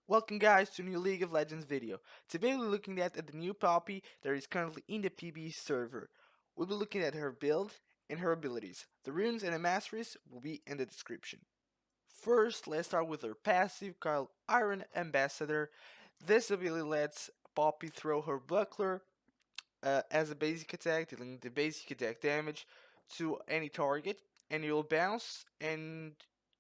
Welcome guys to a new League of Legends video. Today we're looking at the new Poppy that is currently in the PBE server. We'll be looking at her build and her abilities. The runes and the masteries will be in the description. First, let's start with her passive called Iron Ambassador. This ability lets Poppy throw her buckler as a basic attack, dealing the basic attack damage to any target, and you'll bounce and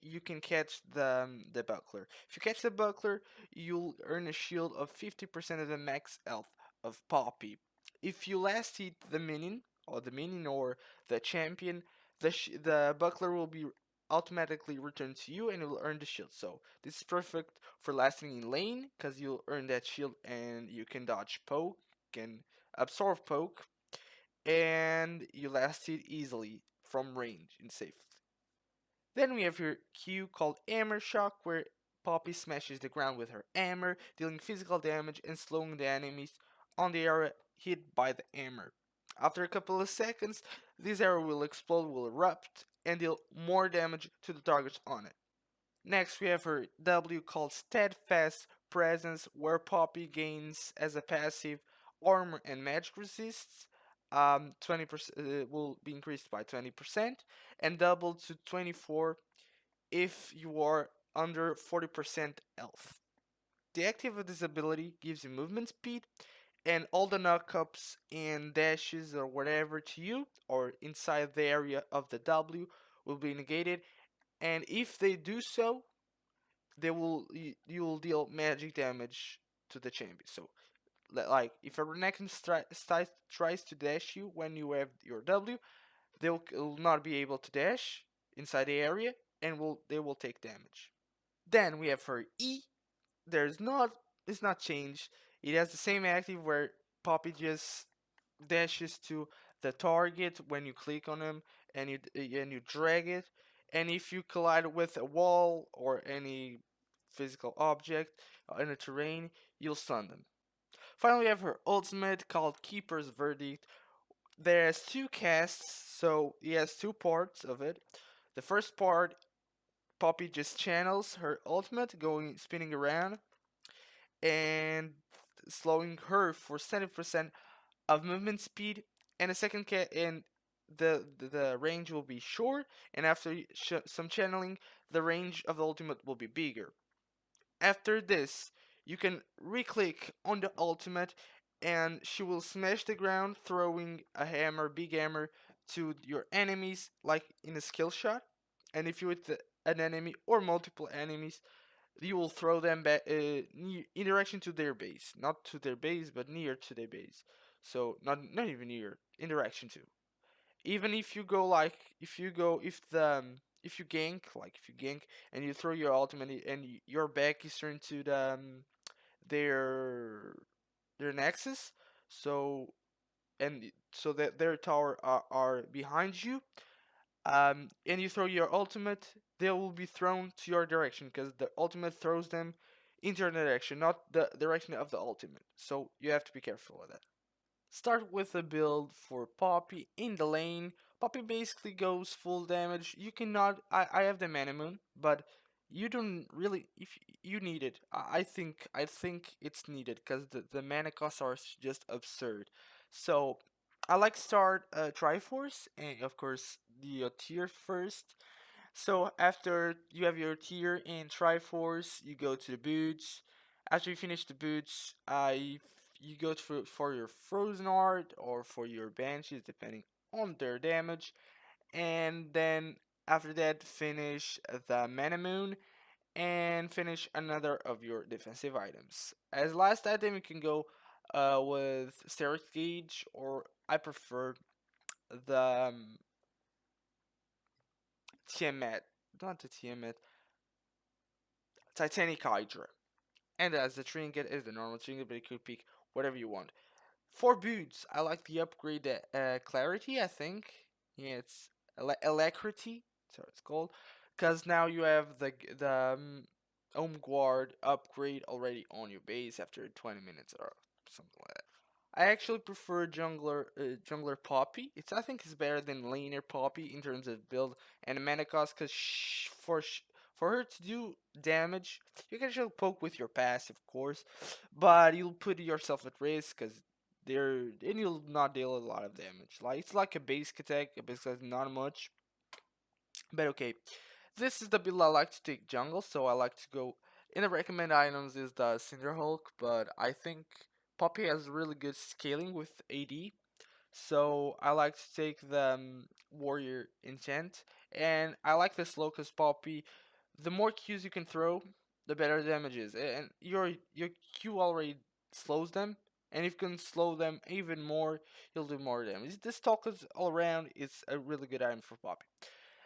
you can catch the buckler. If you catch the buckler, you'll earn a shield of 50% of the max health of Poppy. If you last hit the minion or the champion, the buckler will be automatically returned to you and you will earn the shield. So this is perfect for lasting in lane because you'll earn that shield and you can dodge poke and absorb poke, and you last it easily from range and safely. Then we have your Q called Hammer Shock, where Poppy smashes the ground with her hammer, dealing physical damage and slowing the enemies on the area hit by the hammer. After a couple of seconds, this arrow will explode, will erupt, and deal more damage to the targets on it. Next, we have her W called Steadfast Presence, where Poppy gains as a passive armor and magic resists. 20% will be increased by 20% and doubled to 24 if you are under 40% health. The active of this ability gives you movement speed, and all the knockups and dashes or whatever to you or inside the area of the W will be negated, and if they do so, you will deal magic damage to the champion. So like if a Renekton tries to dash you when you have your W, they will not be able to dash inside the area and they will take damage. Then we have her E. It's not changed. It has the same active where Poppy just dashes to the target when you click on him and you drag it, and if you collide with a wall or any physical object in the terrain, you'll stun them. Finally, we have her ultimate called Keeper's Verdict. There's two casts, so he has two parts of it. The first part, Poppy just channels her ultimate, going spinning around and slowing her for 70% of movement speed, and the second and the range will be short, and after some channeling, the range of the ultimate will be bigger. After this, you can re-click on the ultimate and she will smash the ground, throwing a hammer, big hammer, to your enemies like in a skill shot. And if you hit an enemy or multiple enemies, you will throw them back in direction to their base, not to their base, but near to their base. So not even near, in direction to. Even if you go like if you gank, and you throw your ultimate and your back is turned to their their nexus, so so that their tower are behind you, and you throw your ultimate, they will be thrown to your direction because the ultimate throws them into your direction, not the direction of the ultimate. So you have to be careful with that. Start with a build for Poppy in the lane. Poppy basically goes full damage. You cannot. I have the Mana Moon, but you don't really. If you need it, I think it's needed because the mana costs are just absurd. So I like start Triforce and of course the tier first. So after you have your tier in Triforce, you go to the boots. After you finish the boots, you go for your Frozen Art or for your Banshees, depending on their damage. And then after that, finish the Mana Moon and finish another of your defensive items. As last item, you can go with Steroid Gauge, or I prefer the Tiamat, not the Tiamat, Titanic Hydra. And as the trinket is the normal trinket, but you could pick whatever you want. For boots, I like the upgrade Clarity, I think. Yeah, it's Alacrity, so it's called. Because now you have the Home Guard upgrade already on your base after 20 minutes or something like that. I actually prefer jungler Poppy. I think it's better than laner Poppy in terms of build and mana cost. Cause for her to do damage, you can actually poke with your passive, of course, but you'll put yourself at risk because and you'll not deal a lot of damage. Like it's like a basic attack, not much, but okay. This is the build I like to take jungle, so I like to go. In the recommend items is the Cinder Hulk, but I think Poppy has really good scaling with AD, so I like to take the Warrior Enchant, and I like this Locust Poppy. The more Qs you can throw, the better damage is, and your Q already slows them, and if you can slow them even more, you'll do more damage. This Talkers all around is a really good item for Poppy.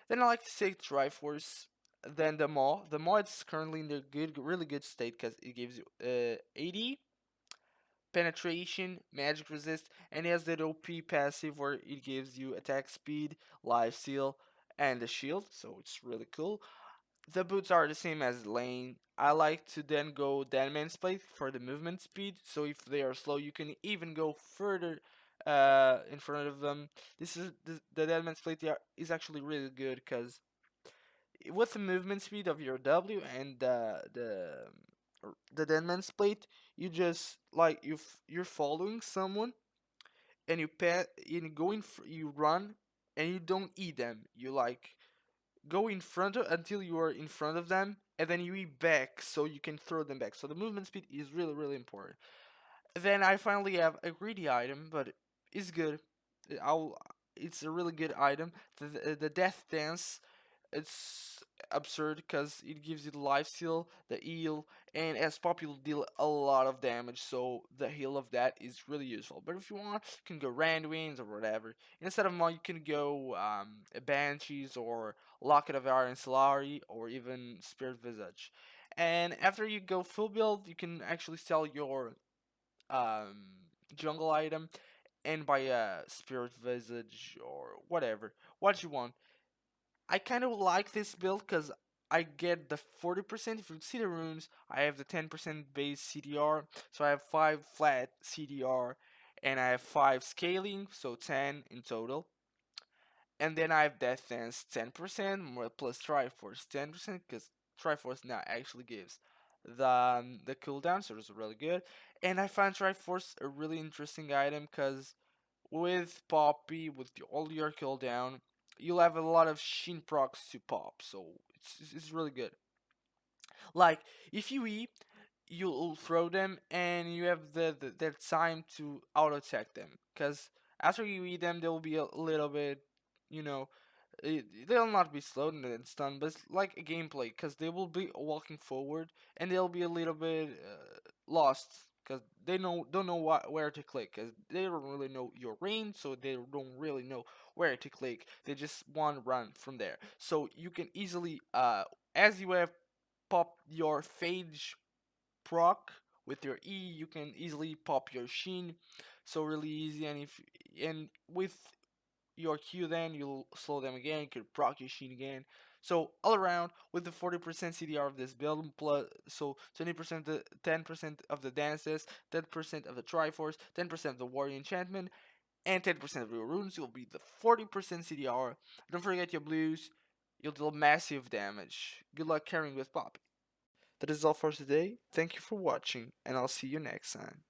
Then I like to take Triforce. Then the Maw. The Maw is currently in the really good state because it gives you 80 penetration, magic resist, and it has that OP passive where it gives you attack speed, life steal, and the shield. So it's really cool. The boots are the same as lane. I like to then go Dead Man's Plate for the movement speed. So if they are slow, you can even go further in front of them. The Dead Man's Plate is actually really good because with the movement speed of your W and the Dead Man's Plate, you just like you're following someone and you run and you don't eat them. You like go in front of until you are in front of them, and then you eat back so you can throw them back. So the movement speed is really important. Then I finally have a greedy item, but it's good. I'll it's a really good item. The death dance, it's absurd because it gives you the life steal, the heal, and as pop you'll deal a lot of damage, so the heal of that is really useful. But if you want, you can go Randwings or whatever. Instead of Maw, you can go Banshees or Locket of Iron Solari or even Spirit Visage. And after you go full build, you can actually sell your um, jungle item and buy a Spirit Visage or whatever, what you want. I kind of like this build because I get the 40%. If you see the runes, I have the 10% base CDR, so I have 5 flat CDR, and I have 5 scaling, so 10 in total. And then I have Death Dance 10% more plus Triforce 10% because Triforce now actually gives the cooldown, so it's really good. And I find Triforce a really interesting item because with Poppy, with all your cooldown, you'll have a lot of Shin procs to pop, so it's really good. Like if you E, you'll throw them and you have the time to auto attack them. Cause after you eat them, they'll be a little bit, you know, they'll not be slowed and stunned, but it's like a gameplay because they will be walking forward and they'll be a little bit lost because they don't know where to click because they don't really know your range, so they don't really know where to click. They just want to run from there. So you can easily, as you have pop your Phage proc with your E, you can easily pop your Sheen. So really easy, and with your Q, then you'll slow them again. You could proc your Sheen again. So all around with the 40% CDR of this build, plus so 20%, 10% of the dances, 10% of the Triforce, 10% of the Warrior Enchantment, and 10% of your runes, you'll be the 40% CDR. Don't forget your blues. You'll deal massive damage. Good luck carrying with Poppy. That is all for today. Thank you for watching, and I'll see you next time.